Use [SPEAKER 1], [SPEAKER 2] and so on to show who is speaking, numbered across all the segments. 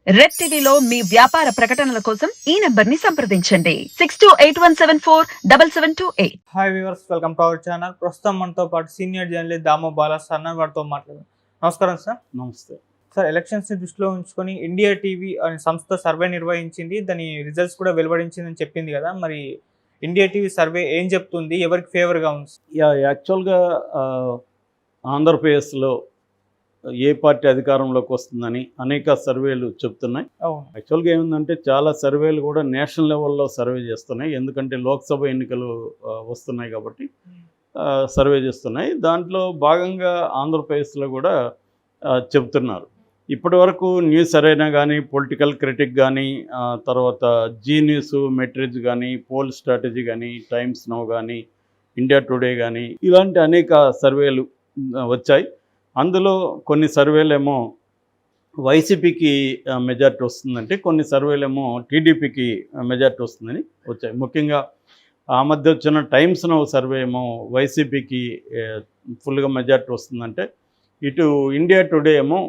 [SPEAKER 1] Red టీవీలో మీ వ్యాపార ప్రకటనల కోసం ఈ నంబర్ ని సంప్రదించండి 6281747728.
[SPEAKER 2] Hi viewers, welcome to our channel. ప్రస్తుతం మనతో పాటు senior journalist Damoh Bala sir వారితో మాట్లాడారు. నమస్కారం సార్.
[SPEAKER 3] నమస్తే
[SPEAKER 2] సార్, ఎలక్షన్స్ని దృష్టిలో ఉంచుకొని ఇండియా టీవీ అనే సంస్థ సర్వే నిర్వహించింది, దాని రిజల్ట్స్ కూడా వెలువడించిందని చెప్పింది కదా, మరి ఇండియా టీవీ సర్వే ఏం చెప్తుంది, ఎవరికి ఫేవర్గా ఉంది?
[SPEAKER 3] యాక్చువల్గా ఆంధ్రప్రదేశ్లో ఏ పార్టీ అధికారంలోకి వస్తుందని అనేక సర్వేలు చెప్తున్నాయి. యాక్చువల్గా ఏముందంటే చాలా సర్వేలు కూడా నేషనల్ లెవెల్లో సర్వే చేస్తున్నాయి, ఎందుకంటే లోక్సభ ఎన్నికలు వస్తున్నాయి కాబట్టి సర్వే చేస్తున్నాయి. దాంట్లో భాగంగా ఆంధ్రప్రదేశ్లో కూడా చెప్తున్నారు. ఇప్పటి వరకు న్యూస్ అరేనా కానీ, పొలిటికల్ క్రిటిక్ కానీ, తర్వాత జీ న్యూస్, మెట్రిజ్ కానీ, పోల్ స్ట్రాటజీ కానీ, టైమ్స్ నౌ కానీ, ఇండియా టుడే కానీ, ఇలాంటి అనేక సర్వేలు వచ్చాయి. అందులో కొన్ని సర్వేలేమో వైసీపీకి మెజార్టీ వస్తుందంటే, కొన్ని సర్వేలేమో టీడీపీకి మెజార్టీ వస్తుందని వచ్చాయి. ముఖ్యంగా ఆ మధ్య వచ్చిన టైమ్స్ నౌ సర్వే ఏమో వైసీపీకి ఫుల్గా మెజార్టీ వస్తుందంటే, ఇటు ఇండియా టుడే ఏమో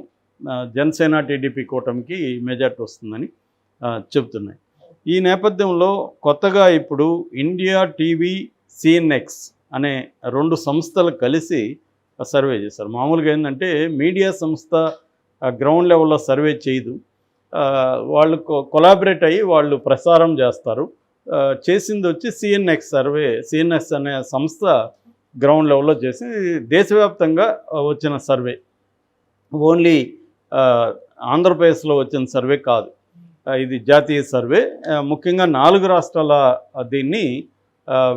[SPEAKER 3] జనసేన టీడీపీ కూటమికి మెజార్టీ వస్తుందని చెప్తున్నాయి. ఈ నేపథ్యంలో కొత్తగా ఇప్పుడు ఇండియా టీవీ, సిఎన్ఎక్స్ అనే రెండు సంస్థలు కలిసి సర్వే చేశారు. మామూలుగా ఏంటంటే మీడియా సంస్థ గ్రౌండ్ లెవెల్లో సర్వే చేయదు, వాళ్ళు కొలాబరేట్ అయ్యి వాళ్ళు ప్రసారం చేస్తారు. చేసింది వచ్చి సిఎన్ఎక్స్ సర్వే. సిఎన్ఎక్స్ అనే సంస్థ గ్రౌండ్ లెవెల్లో చేసి దేశవ్యాప్తంగా వచ్చిన సర్వే, ఓన్లీ ఆంధ్రప్రదేశ్లో వచ్చిన సర్వే కాదు, ఇది జాతీయ సర్వే. ముఖ్యంగా 4 రాష్ట్రాల దీన్ని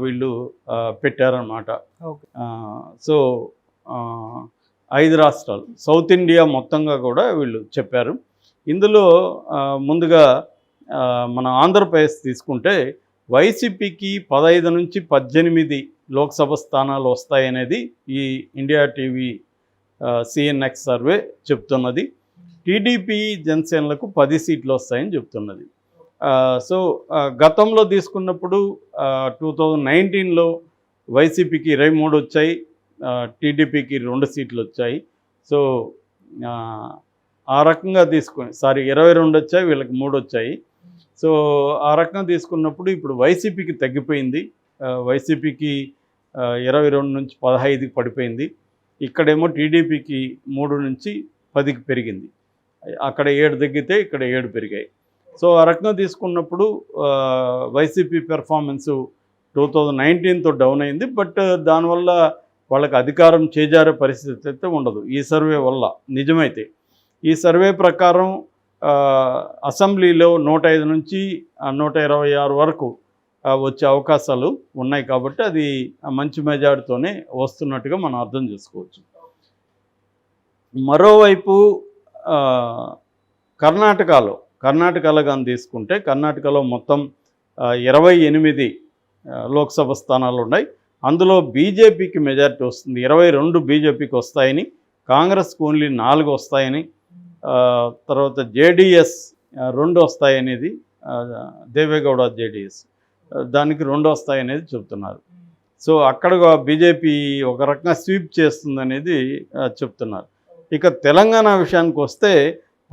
[SPEAKER 3] వీళ్ళు పెట్టారన్నమాట. సో 5 రాష్ట్రాలు, సౌత్ ఇండియా మొత్తంగా కూడా వీళ్ళు చెప్పారు. ఇందులో ముందుగా మన ఆంధ్రప్రదేశ్ తీసుకుంటే వైసీపీకి 15 నుంచి 18 లోక్సభ స్థానాలు వస్తాయనేది ఈ ఇండియా టీవీ సిఎన్ఎక్స్ సర్వే చెప్తున్నది. టీడీపీ, జనసేనలకు 10 సీట్లు వస్తాయని చెప్తున్నది. సో గతంలో తీసుకున్నప్పుడు 2019లో వైసీపీకి 23 వచ్చాయి, టీడీపీకి 2 సీట్లు వచ్చాయి. సో ఆ రకంగా 22 వచ్చాయి, వీళ్ళకి 3 వచ్చాయి. సో ఆ రకంగా తీసుకున్నప్పుడు ఇప్పుడు వైసీపీకి తగ్గిపోయింది. వైసీపీకి 22 నుంచి 15కి పడిపోయింది. ఇక్కడేమో టీడీపీకి 3 నుంచి 10కి పెరిగింది. అక్కడ 7 తగ్గితే ఇక్కడ 7 పెరిగాయి. సో ఆ రకంగా తీసుకున్నప్పుడు వైసీపీ పెర్ఫార్మెన్సు 2019తో డౌన్ అయింది. బట్ దానివల్ల వాళ్ళకి అధికారం చేజారే పరిస్థితి అయితే ఉండదు ఈ సర్వే వల్ల. నిజమైతే ఈ సర్వే ప్రకారం అసెంబ్లీలో 105 నుంచి 126 వరకు వచ్చే అవకాశాలు ఉన్నాయి. కాబట్టి అది మంచి మెజార్టీతోనే వస్తున్నట్టుగా మనం అర్థం చేసుకోవచ్చు. మరోవైపు కర్ణాటకలో కానీ తీసుకుంటే, కర్ణాటకలో మొత్తం 28 లోక్సభ స్థానాలు ఉన్నాయి. అందులో బీజేపీకి మెజారిటీ వస్తుంది. 22 బీజేపీకి వస్తాయని, కాంగ్రెస్కి ఓన్లీ 4 వస్తాయని, తర్వాత జేడీఎస్ 2 వస్తాయనేది, దేవేగౌడ జేడీఎస్ దానికి 2 వస్తాయనేది చెప్తున్నారు. సో అక్కడ బీజేపీ ఒక రకంగా స్వీప్ చేస్తుందనేది చెప్తున్నారు. ఇక తెలంగాణ విషయానికి వస్తే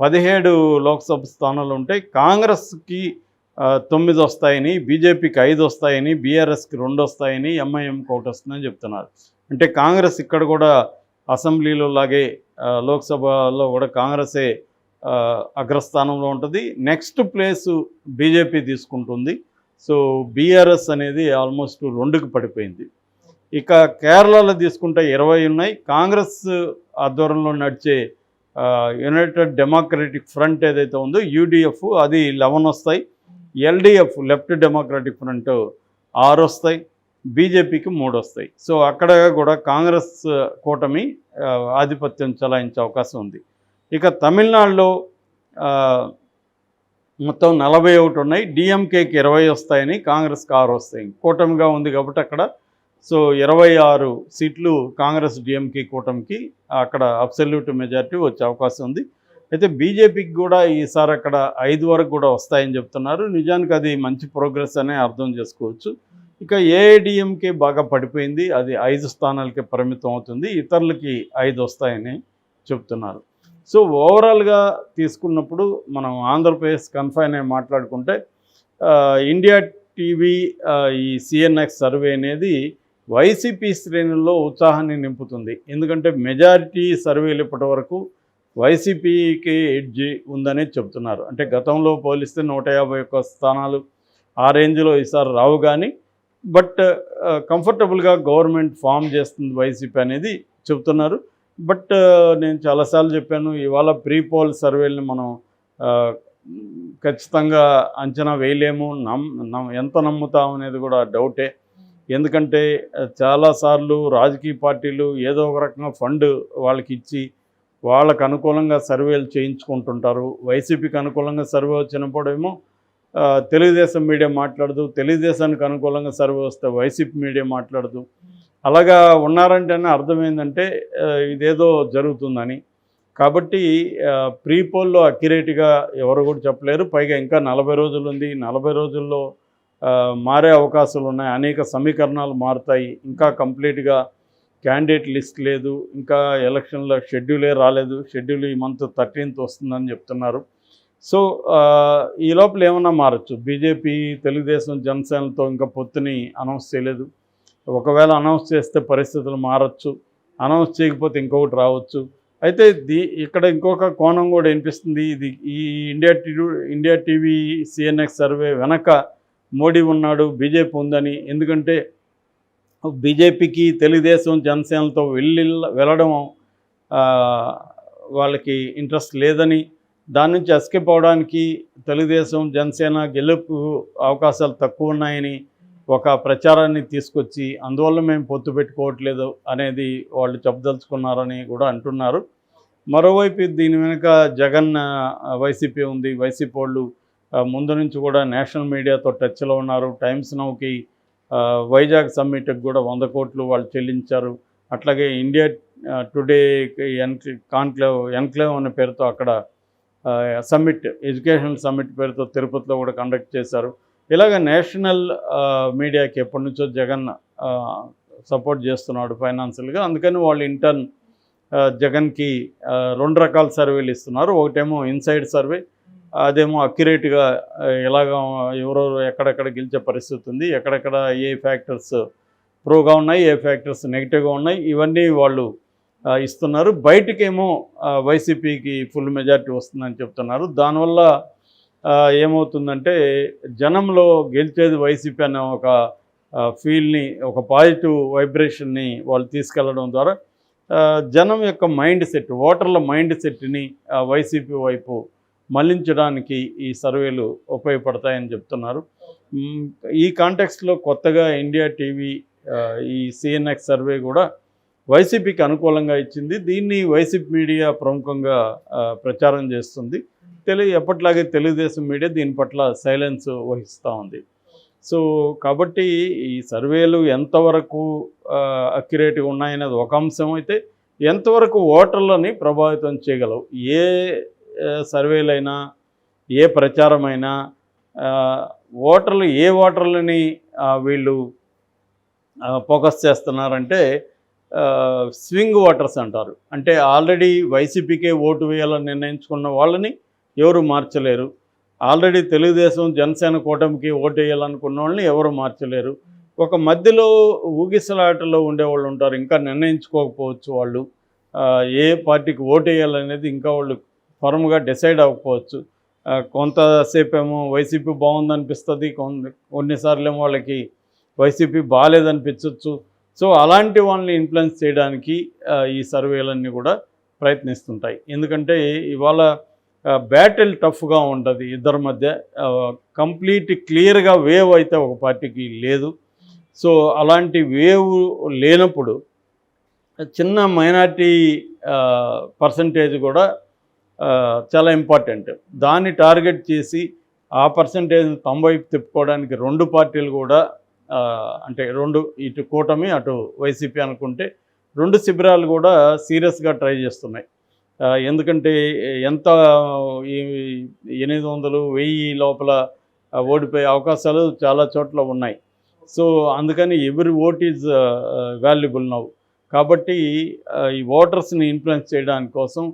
[SPEAKER 3] 17 లోక్సభ స్థానాలు ఉంటాయి. కాంగ్రెస్కి 9 వస్తాయని, బీజేపీకి 5 వస్తాయని, బీఆర్ఎస్కి 2 వస్తాయని, ఎంఐఎంకి 1 వస్తుందని చెప్తున్నారు. అంటే కాంగ్రెస్ ఇక్కడ కూడా అసెంబ్లీలో లాగే లోక్సభలో కూడా కాంగ్రెసే అగ్రస్థానంలో ఉంటుంది. నెక్స్ట్ ప్లేసు బీజేపీ తీసుకుంటుంది. సో బీఆర్ఎస్ అనేది ఆల్మోస్ట్ 2కి పడిపోయింది. ఇక కేరళలో తీసుకుంటే 20 ఉన్నాయి. కాంగ్రెస్ ఆధ్వర్యంలో నడిచే యునైటెడ్ డెమోక్రటిక్ ఫ్రంట్ ఏదైతే ఉందో, యూడిఎఫ్, అది 11 వస్తాయి. ఎల్డిఎఫ్, లెఫ్ట్ డెమోక్రటిక్ ఫ్రంట్ 6 వస్తాయి. బీజేపీకి 3 వస్తాయి. సో అక్కడ కూడా కాంగ్రెస్ కూటమి ఆధిపత్యం చెలాయించే అవకాశం ఉంది. ఇక తమిళనాడులో మొత్తం 41 ఉన్నాయి. డిఎంకేకి 20 వస్తాయని, కాంగ్రెస్కి 6 వస్తాయి. కూటమిగా ఉంది కాబట్టి అక్కడ సో 26 సీట్లు కాంగ్రెస్ డిఎంకే కూటమికి అక్కడ అబ్సల్యూట్ మెజారిటీ వచ్చే అవకాశం ఉంది. అయితే బీజేపీకి కూడా ఈసారి అక్కడ 5 వరకు కూడా వస్తాయని చెప్తున్నారు. నిజానికి అది మంచి ప్రోగ్రెస్ అనే అర్థం చేసుకోవచ్చు. ఇక ఏఐడిఎంకే బాగా పడిపోయింది, అది 5 స్థానాలకే పరిమితం అవుతుంది. ఇతరులకి 5 వస్తాయని చెప్తున్నారు. సో ఓవరాల్గా తీసుకున్నప్పుడు మనం ఆంధ్రప్రదేశ్ కన్ఫైన్ అయి మాట్లాడుకుంటే ఇండియా టీవీ ఈ సిఎన్ఎక్స్ సర్వే అనేది వైసీపీ శ్రేణుల్లో ఉత్సాహాన్ని నింపుతుంది. ఎందుకంటే మెజారిటీ సర్వేలు ఇప్పటి వరకు వైసీపీకి ఎడ్జి ఉందనే చెప్తున్నారు. అంటే గతంలో పోలిస్తే 151 స్థానాలు ఆ రేంజ్లో ఈసారి రావు, కానీ బట్ కంఫర్టబుల్గా గవర్నమెంట్ ఫామ్ చేస్తుంది వైసీపీ అనేది చెప్తున్నారు. బట్ నేను చాలాసార్లు చెప్పాను, ఇవాళ ప్రీ పోల్ సర్వేలని మనం ఖచ్చితంగా అంచనా వేయలేము. ఎంత నమ్ముతాం అనేది కూడా డౌటే. ఎందుకంటే చాలాసార్లు రాజకీయ పార్టీలు ఏదో ఒక రకంగా ఫండ్ వాళ్ళకి ఇచ్చి వాళ్ళకు అనుకూలంగా సర్వేలు చేయించుకుంటుంటారు. వైసీపీకి అనుకూలంగా సర్వే వచ్చినప్పుడేమో తెలుగుదేశం మీడియా మాట్లాడదు, తెలుగుదేశానికి అనుకూలంగా సర్వే వస్తే వైసీపీ మీడియా మాట్లాడదు. అలాగా ఉన్నారంటేనే అర్థమైందంటే ఇదేదో జరుగుతుందని. కాబట్టి ప్రీ పోల్లో అక్యురేట్గా ఎవరు కూడా చెప్పలేరు. పైగా ఇంకా 40 రోజులు ఉంది. 40 రోజుల్లో మారే అవకాశాలు ఉన్నాయి. అనేక సమీకరణాలు మారుతాయి. ఇంకా కంప్లీట్గా క్యాండిడేట్ లిస్ట్ లేదు. ఇంకా ఎలక్షన్ల షెడ్యూలే రాలేదు. షెడ్యూల్ ఈ మంత్ 13th వస్తుందని చెప్తున్నారు. సో ఈ లోపల ఏమన్నా మారచ్చు. బీజేపీ తెలుగుదేశం జనసేనతో ఇంకా పొత్తుని అనౌన్స్ చేయలేదు. ఒకవేళ అనౌన్స్ చేస్తే పరిస్థితులు మారచ్చు, అనౌన్స్ చేయకపోతే ఇంకొకటి రావచ్చు. అయితే ఇక్కడ ఇంకొక కోణం కూడా వినిపిస్తుంది. ఈ ఇండియా టీవీ సిఎన్ఎక్స్ సర్వే వెనక మోడీ ఉన్నాడు, బీజేపీ ఉందని. ఎందుకంటే బీజేపీకి తెలుగుదేశం జనసేనలతో వెళ్ళడం వాళ్ళకి ఇంట్రెస్ట్ లేదని, దాని నుంచి ఎస్కేప్ అవడానికి తెలుగుదేశం జనసేన గెలుపు అవకాశాలు తక్కువ ఉన్నాయని ఒక ప్రచారాన్ని తీసుకొచ్చి అందువల్ల మేము పొత్తు పెట్టుకోవట్లేదు అనేది వాళ్ళు చెప్పదలుచుకున్నారని కూడా అంటున్నారు. మరోవైపు దీని వెనుక జగన్ వైసీపీ ఉంది. వైసీపీ వాళ్ళు ముందు నుంచి కూడా నేషనల్ మీడియాతో టచ్లో ఉన్నారు. టైమ్స్ నౌకి వైజాగ్ సమ్మిట్కి కూడా 100 కోట్లు వాళ్ళు చెల్లించారు. అట్లాగే ఇండియా టుడే ఎన్క్లేవ్ అనే పేరుతో అక్కడ సమ్మిట్, ఎడ్యుకేషనల్ సమ్మిట్ పేరుతో తిరుపతిలో కూడా కండక్ట్ చేశారు. ఇలాగ నేషనల్ మీడియాకి ఎప్పటి నుంచో జగన్ సపోర్ట్ చేస్తున్నాడు ఫైనాన్షియల్గా. అందుకని వాళ్ళు ఇంటర్న్ జగన్కి 2 రకాల సర్వేలు ఇస్తున్నారు. ఒకటేమో ఇన్సైడ్ సర్వే, అదేమో అక్యురేట్గా ఎలాగ ఎవరెవరు ఎక్కడెక్కడ గెలిచే పరిస్థితి ఉంది, ఎక్కడెక్కడ ఏ ఫ్యాక్టర్స్ ప్రోగా ఉన్నాయి, ఏ ఫ్యాక్టర్స్ నెగిటివ్గా ఉన్నాయి, ఇవన్నీ వాళ్ళు ఇస్తున్నారు. బయటికేమో వైసీపీకి ఫుల్ మెజారిటీ వస్తుందని చెప్తున్నారు. దానివల్ల ఏమవుతుందంటే జనంలో గెలిచేది వైసీపీ అనే ఒక ఫీల్ని, ఒక పాజిటివ్ వైబ్రేషన్ని వాళ్ళు తీసుకెళ్లడం ద్వారా జనం యొక్క మైండ్ సెట్, ఓటర్ల మైండ్ సెట్ని వైసీపీ వైపు మళ్లించడానికి ఈ సర్వేలు ఉపయోగపడతాయని చెప్తున్నారు. ఈ కాంటెక్స్ట్లో కొత్తగా ఇండియా టీవీ ఈ సిఎన్ఎక్స్ సర్వే కూడా వైసీపీకి అనుకూలంగా ఇచ్చింది. దీన్ని వైసీపీ మీడియా ప్రముఖంగా ప్రచారం చేస్తుంది. ఎప్పట్లాగే తెలుగుదేశం మీడియా దీని పట్ల సైలెన్స్ వహిస్తూ ఉంది. సో కాబట్టి ఈ సర్వేలు ఎంతవరకు అక్యురేట్గా ఉన్నాయనేది ఒక అంశం అయితే, ఎంతవరకు ఓటర్లని ప్రభావితం చేయగలవు. ఏ సర్వేలైనా, ఏ ప్రచారమైనా ఓటర్లు ఏ ఓటర్లని వీళ్ళు ఫోకస్ చేస్తున్నారంటే స్వింగ్ ఓటర్స్ అంటారు. అంటే ఆల్రెడీ వైసీపీకే ఓటు వేయాలని నిర్ణయించుకున్న వాళ్ళని ఎవరు మార్చలేరు. ఆల్రెడీ తెలుగుదేశం జనసేన కూటమికి ఓటు వేయాలనుకున్న వాళ్ళని ఎవరు మార్చలేరు. ఒక మధ్యలో ఊగిసలాటలో ఉండేవాళ్ళు ఉంటారు, ఇంకా నిర్ణయించుకోకపోవచ్చు. వాళ్ళు ఏ పార్టీకి ఓటు వేయాలనేది ఇంకా వాళ్ళు ఫర్మ్గా డిసైడ్ అవ్వకపోవచ్చు. కొంతసేపు ఏమో వైసీపీ బాగుందనిపిస్తుంది, కొన్నిసార్లు ఏమో వాళ్ళకి వైసీపీ బాగాలేదనిపించవచ్చు. సో అలాంటి వాళ్ళని ఇన్ఫ్లుయెన్స్ చేయడానికి ఈ సర్వేలన్నీ కూడా ప్రయత్నిస్తుంటాయి. ఎందుకంటే ఇవాళ బ్యాటిల్ టఫ్గా ఉంటుంది ఇద్దరి మధ్య. కంప్లీట్ క్లియర్గా వేవ్ అయితే ఒక పార్టీకి లేదు. సో అలాంటి వేవ్ లేనప్పుడు చిన్న మైనారిటీ పర్సంటేజ్ కూడా చాలా ఇంపార్టెంట్. దాన్ని టార్గెట్ చేసి ఆ పర్సంటేజ్ 90 తిప్పుకోవడానికి 2 పార్టీలు కూడా అంటే ఇటు కూటమి అటు వైసీపీ అనుకుంటే 2 శిబిరాలు కూడా సీరియస్గా ట్రై చేస్తున్నాయి. ఎందుకంటే ఎంత 800, 1000 లోపల ఓడిపోయే అవకాశాలు చాలా చోట్ల ఉన్నాయి. సో అందుకని ఎవరి ఓట్ ఈజ్ వాల్యుబుల్ నౌ. కాబట్టి ఈ ఓటర్స్ని ఇన్ఫ్లుయెన్స్ చేయడానికి కోసం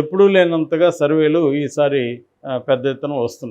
[SPEAKER 3] ఎప్పుడూ లేనంతగా సర్వేలు ఈసారి పెద్ద ఎత్తున వస్తున్నాయి.